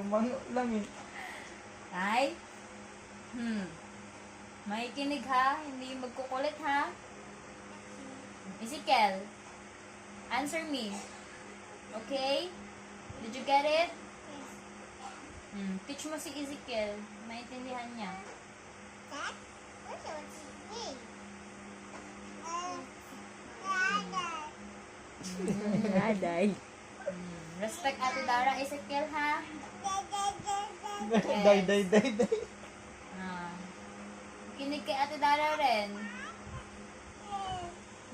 Mango lang eh. Ay? May kinig ha? Hindi magkukulit ha? Ezekiel, answer me. Okay? Did you get it? Teach mo si Ezekiel. Maintindihan niya. Aday. Respect Ate Dara, Ezekiel ha? Day. Ah. Kinig kay Ate Dara rin.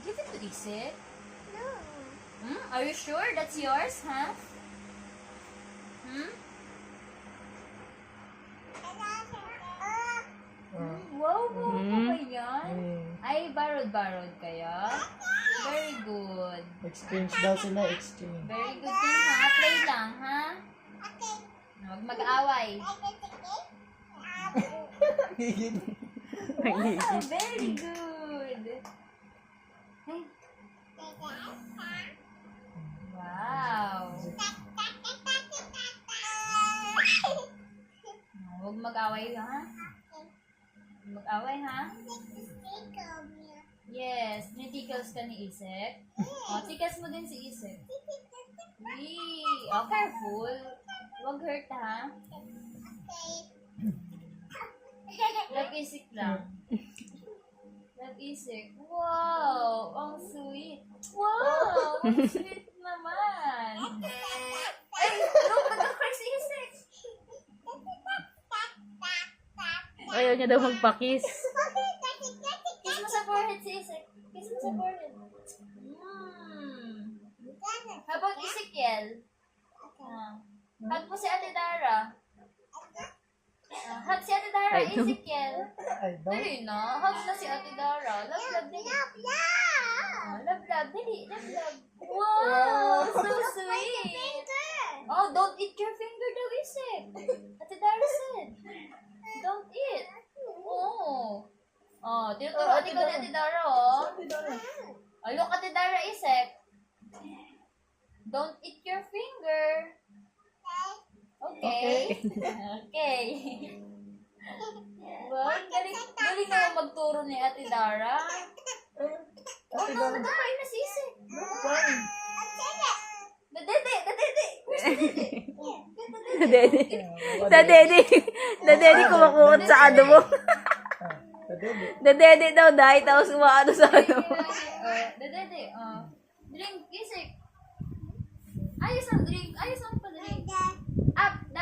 Give it to Isik. Are you sure that's yours, ha? Wow, wow ba yan? Ay, barod-barod kayo? Very good. Exchange daw sila, exchange. Very good thing, ha? Play lang, ha? Huwag mag-away. Wow, very good. Ay. Wow. Huwag mag-away, ha? Huwag mag-away, ha? Yes. Nitikals ka ni Isek. O, tikas mo din si Isek. Yee. Oh, careful. Huwag hurt, ha? Love Isik lang. Love Isik. Wow! Ang sweet. Wow! Ang sweet naman. Ay, look, nag-crack si Isik. Ayaw niya daw magpakis. Kiss mo sa forehead si Isik. Kiss mo sa forehead. How about Ezekiel? Hug mo si Ate Dara. Hug si Ate Dara, Ay, no. Ezekiel. Ay, daw. Dali na. Hug na si Ate Dara. Love, dali. Love, dali. Love. Wow, so sweet. Oh, don't eat your finger daw, Isik. Ate Dara said. Don't eat. Oh. Oh, tinuturuan ko ni Ate Dara, oh. Oh, look, Ate Dara, Isik. Don't eat your finger. Okay. Okay. Wow, galing naman magturo ni Ate Dara. Oh, no, nag-aray na si Isik. Dadede. Where's the dede? Dadedi kumakukot sa ano mo. Kadede. Dadedi daw dahil tapos umaano sa ano mo. Dadede. Drink, Isik. Ayos ang drink. Ayos ang pa-drink. Up.